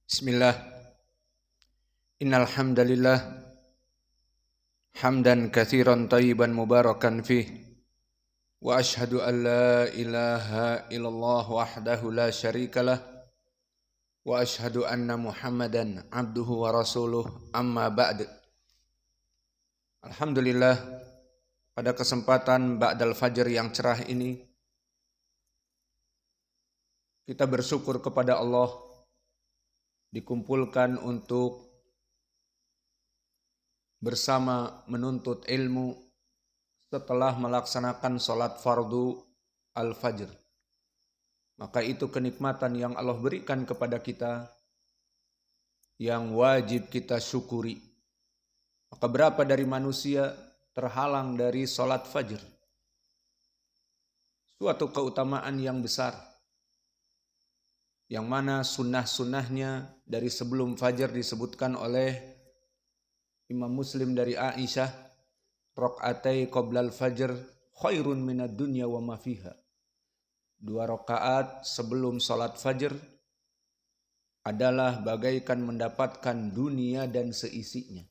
Bismillah. Innal hamdalillah hamdan katsiran thayyiban mubarakan fih wa asyhadu an la ilaha illallah wahdahu la syarikalah wa asyhadu anna Muhammadan abduhu wa rasuluh amma ba'd. Alhamdulillah, pada kesempatan ba'dal fajr yang cerah ini kita bersyukur kepada Allah dikumpulkan untuk bersama menuntut ilmu setelah melaksanakan sholat fardu al-fajr. Maka itu kenikmatan yang Allah berikan kepada kita yang wajib kita syukuri. Maka berapa dari manusia terhalang dari sholat fajr? Suatu keutamaan yang besar, yang mana sunnah-sunnahnya dari sebelum fajar disebutkan oleh Imam Muslim dari Aisyah, raq'atai qoblal fajr khairun minad dunya wa ma fiha. 2 rakaat sebelum salat fajr adalah bagaikan mendapatkan dunia dan seisinya.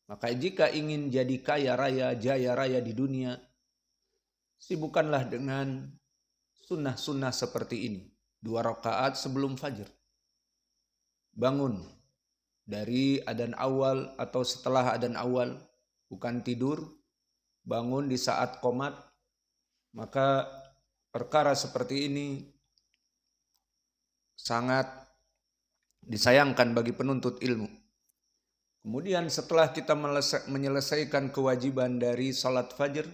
Maka jika ingin jadi kaya raya, jaya raya di dunia, sibukkanlah dengan sunnah-sunnah seperti ini. 2 rakaat sebelum fajr. Bangun dari adzan awal atau setelah adzan awal, bukan tidur, bangun di saat qomat. Maka perkara seperti ini sangat disayangkan bagi penuntut ilmu. Kemudian setelah kita menyelesaikan kewajiban dari salat fajr,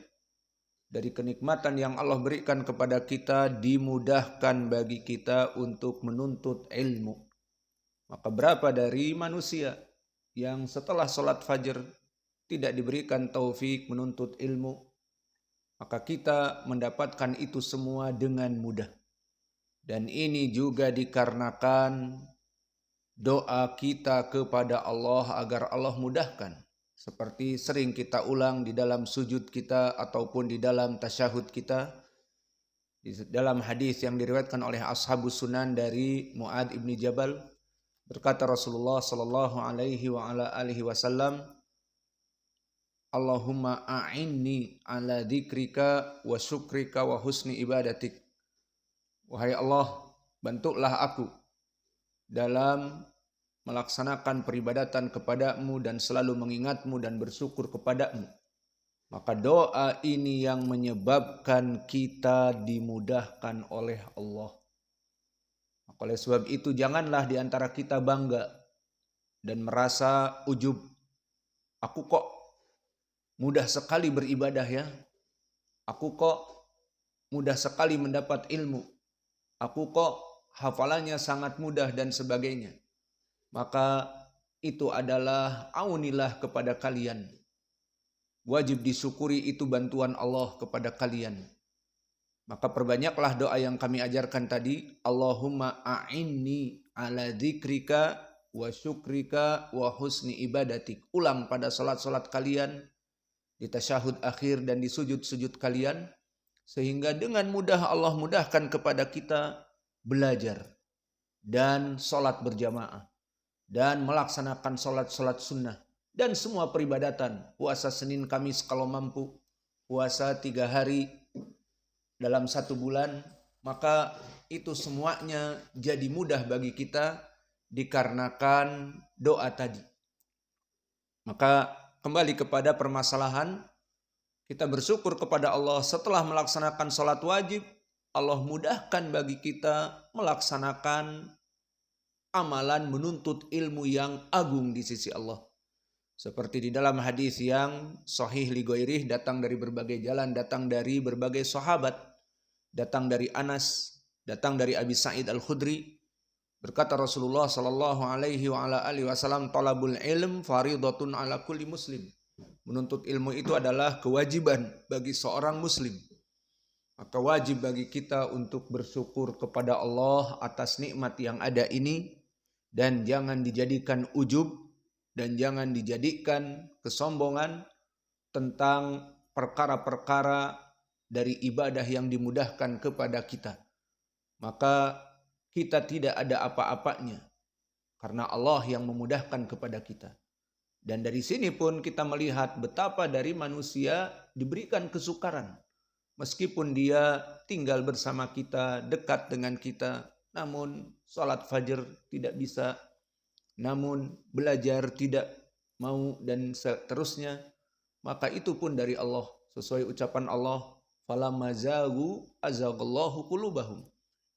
dari kenikmatan yang Allah berikan kepada kita, dimudahkan bagi kita untuk menuntut ilmu. Maka berapa dari manusia yang setelah sholat fajr tidak diberikan taufik menuntut ilmu, maka kita mendapatkan itu semua dengan mudah. Dan ini juga dikarenakan doa kita kepada Allah agar Allah mudahkan. Seperti sering kita ulang di dalam sujud kita ataupun di dalam tasyahud kita. Di dalam hadis yang diriwayatkan oleh Ashabus Sunan dari Mu'adz ibn Jabal, berkata Rasulullah sallallahu alaihi wa ala alihi wasallam, Allahumma a'inni ala dzikrika wa syukrika wa husni ibadatik. Wahai Allah, bantulah aku dalam melaksanakan peribadatan kepadamu dan selalu mengingatmu dan bersyukur kepadamu. Maka doa ini yang menyebabkan kita dimudahkan oleh Allah. Oleh sebab itu janganlah di antara kita bangga dan merasa ujub. Aku kok mudah sekali beribadah ya. Aku kok mudah sekali mendapat ilmu. Aku kok hafalannya sangat mudah dan sebagainya. Maka itu adalah aunilah kepada kalian. Wajib disyukuri itu bantuan Allah kepada kalian. Maka perbanyaklah doa yang kami ajarkan tadi. Allahumma a'inni ala dzikrika wa syukrika wa husni ibadatik. Ulang pada salat-salat kalian, di tasyahud akhir dan di sujud-sujud kalian. Sehingga dengan mudah Allah mudahkan kepada kita belajar dan salat berjamaah. Dan melaksanakan salat-salat sunnah. Dan semua peribadatan. Puasa Senin Kamis kalau mampu. Puasa 3 hari dalam 1 bulan, maka itu semuanya jadi mudah bagi kita dikarenakan doa tadi. Maka kembali kepada permasalahan, kita bersyukur kepada Allah setelah melaksanakan salat wajib, Allah mudahkan bagi kita melaksanakan amalan menuntut ilmu yang agung di sisi Allah. Seperti di dalam hadis yang sahih li ghairih, datang dari berbagai jalan, datang dari berbagai sahabat, datang dari Anas, datang dari Abi Sa'id Al-Khudri. Berkata Rasulullah sallallahu alaihi wa ala alihi wasallam, talabul ilm faridatun ala kulli muslim. Menuntut ilmu itu adalah kewajiban bagi seorang muslim. Maka wajib bagi kita untuk bersyukur kepada Allah atas nikmat yang ada ini, dan jangan dijadikan ujub dan jangan dijadikan kesombongan tentang perkara-perkara dari ibadah yang dimudahkan kepada kita. Maka kita tidak ada apa-apanya. karena Allah yang memudahkan kepada kita. Dan dari sini pun kita melihat betapa dari manusia diberikan kesukaran. Meskipun dia tinggal bersama kita, dekat dengan kita, namun sholat fajr tidak bisa, namun belajar tidak mau, dan seterusnya. Maka itu pun dari Allah. Sesuai ucapan Allah, falamma zagu azaghallahu qulubahum.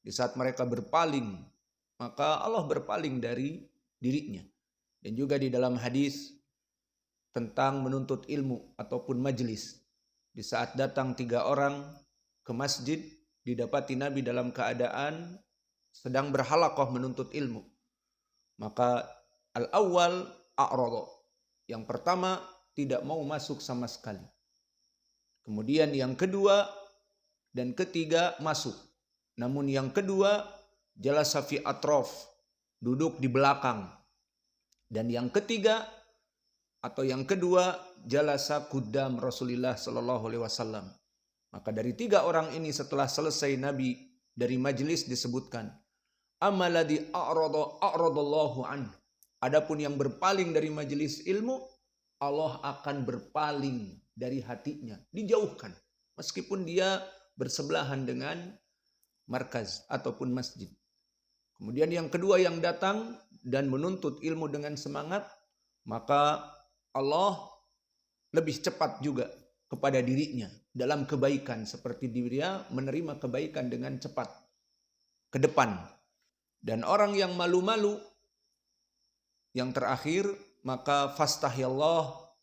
Di saat mereka berpaling, maka Allah berpaling dari dirinya. Dan juga di dalam hadis tentang menuntut ilmu ataupun majlis. Di saat datang 3 orang ke masjid, didapati Nabi dalam keadaan sedang berhalaqah menuntut ilmu. Maka al-awwal a'rada. Yang pertama tidak mau masuk sama sekali. Kemudian yang kedua dan ketiga masuk. Namun yang kedua jalasa fi atrof, duduk di belakang. Dan yang ketiga atau yang kedua jalasa qudam Rasulullah sallallahu alaihi wasallam. Maka dari 3 orang ini setelah selesai Nabi dari majelis disebutkan amaladi a'radallahu an. Adapun yang berpaling dari majelis ilmu, Allah akan berpaling dari hatinya, dijauhkan meskipun dia bersebelahan dengan markaz ataupun masjid. Kemudian yang kedua yang datang dan menuntut ilmu dengan semangat, maka Allah lebih cepat juga kepada dirinya dalam kebaikan, seperti dia menerima kebaikan dengan cepat ke depan. Dan orang yang malu-malu yang terakhir, maka fastahiyallah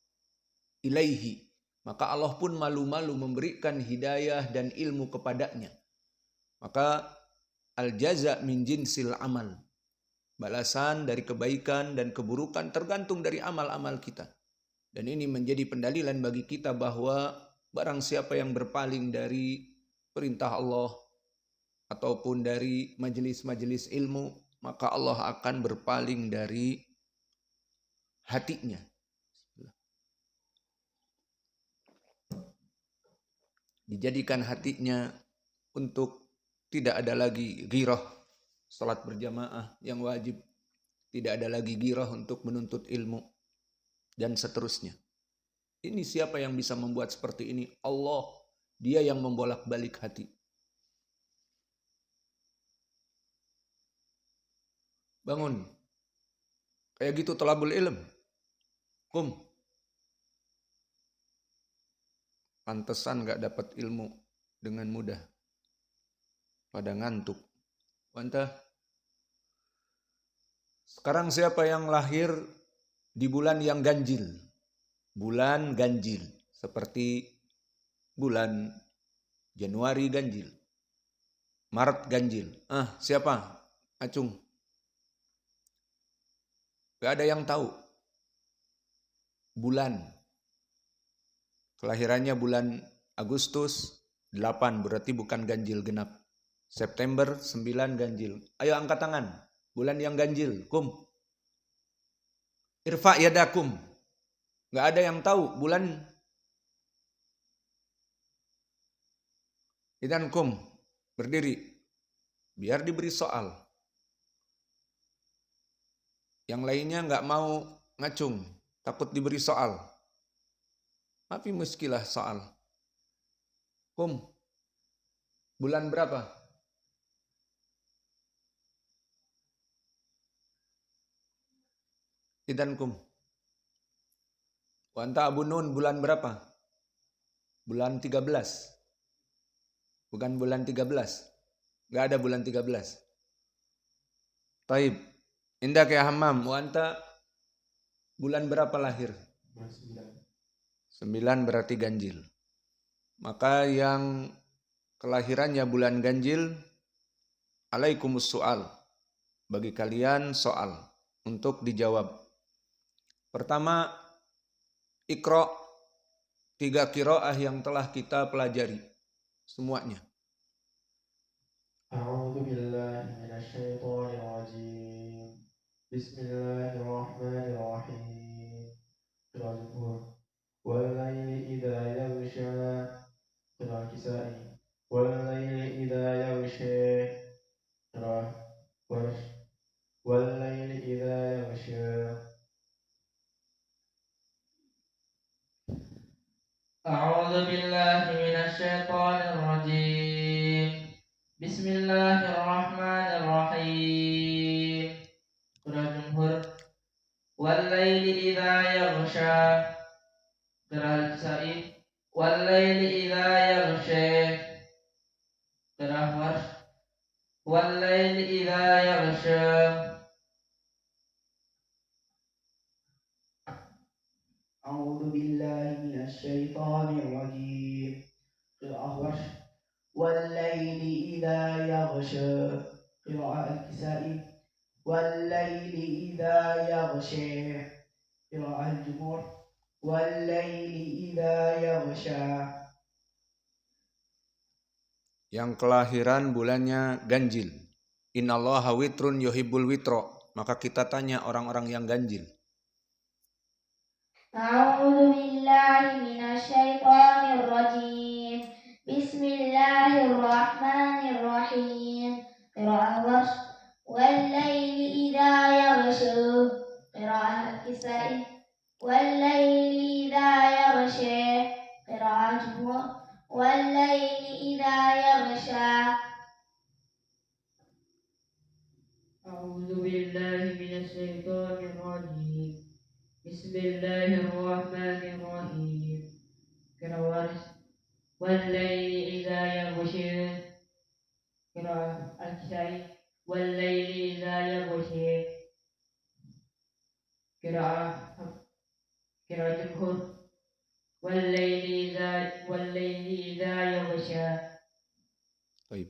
ilaihi, maka Allah pun malu-malu memberikan hidayah dan ilmu kepadanya. Maka al-jaza min jinsil amal, balasan dari kebaikan dan keburukan tergantung dari amal-amal kita. Dan ini menjadi pendalilan bagi kita bahwa barang siapa yang berpaling dari perintah Allah ataupun dari majelis-majelis ilmu, maka Allah akan berpaling dari hatinya. Dijadikan hatinya untuk tidak ada lagi ghirah salat berjamaah yang wajib, tidak ada lagi ghirah untuk menuntut ilmu, dan seterusnya. Ini siapa yang bisa membuat seperti ini? Allah. Dia yang membolak-balik hati. Bangun. Kayak gitu thalabul ilm. Kum. Pantesan gak dapat ilmu dengan mudah. Pada ngantuk. Wanta. Sekarang siapa yang lahir di bulan yang ganjil? Bulan ganjil. Seperti bulan Januari ganjil. Maret ganjil. Siapa? Acung. Gak ada yang tahu. Bulan. Kelahirannya bulan Agustus 8, berarti bukan ganjil genap. September 9 ganjil. Ayo angkat tangan. Bulan yang ganjil. Kum. Irfa yadakum. Gak ada yang tahu bulan. Idan kum. Berdiri. Biar diberi soal. Yang lainnya gak mau ngacung. Takut diberi soal. Tapi muskilah soal. Kum. Bulan berapa? Idan kum. Wanta Abu Nun bulan berapa? Bulan 13. Bukan bulan 13. Gak ada bulan 13. Taib. Indah kayak Hammam. Wanta bulan berapa lahir? 9 berarti ganjil. Maka yang kelahirannya bulan ganjil, alaikumus soal. Bagi kalian soal untuk dijawab. Pertama, Iqra, 3 qiraah yang telah kita pelajari semuanya. A'udzu billahi minasyaitonir rajim. Bismillahirrahmanirrahim. Surah Zuhur. Wal laili idza yaghsha. Surah Kisai. Wal laili idza yaghsha. Surah Warsh. Wal laili idza والليل إذا يغشى قراءة الكسائي والليل إذا يغشى قراءة ورش والليل إذا يغشى أعوذ بالله من الشيطان الرجيم قراءة ورش والليل إذا يغشى قراءة الكسائي والليل إذا يغشى قراءة الجمهور والليل إذا يغشى. Yang kelahiran bulannya ganjil. Innallaha witrun yuhibbul witro. Maka kita tanya orang-orang yang ganjil. A'udzu billahi minasyaitonir rajim. Bismillahirrahmanirrahim. Qira'ah Warsh. Wal-laili idza yaghsha. Qira'ah Al-Kisai. Wal-laili idza yaghsha. Qira'ah Jumhur. Wal-laili idza yaghsha. A'udzu billahi minasyaitonir rajim. Bismillahirrahmanirrahim. Qira'ah Wal-laili idza yaghsha. Qira'ah Al-Kisai. Wal-laili idza yaghsha. Qira'ah Jumhur. Wal-laili idza yaghsha. Baik.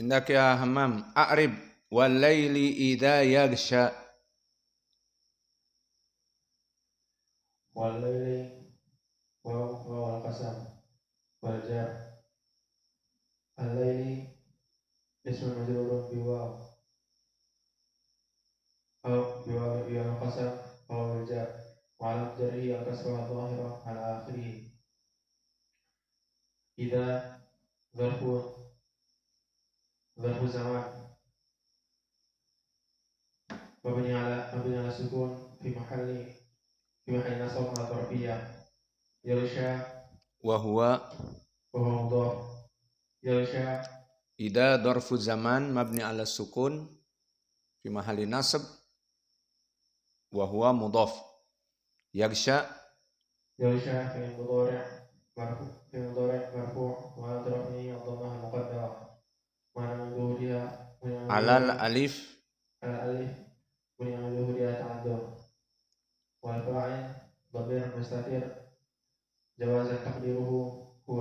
Indak ya Hammam, a'rib wal-laili idza yaghsha. Wal-laili wal qasam wal jar. Al-laili ismun majrurun bi waw aw bi qasam aw wal jar wa alam jarri al-kasra dhahira ala akhirih. Idza ظرف زمان مبني على سكون في محل نصب على ظرفية. يغشى وهو مضاف. يغشى idza dzarfu zaman mabni ala sukun fi mahalli nasb wa huwa mudhaf. Yaghsha في مضارع مرفوع وعلى ظرفه الضمة المقدرة وعلى ظهورها alal alif وعلى ظهورها تعذر. والفاعل ضمير مستتر جواز تقديره هو.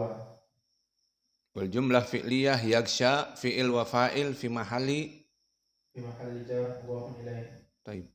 wal jumlah fi'liyah yaghsha fi'il wa fa'il fi mahalli jar mudhaf ilaih. Taib.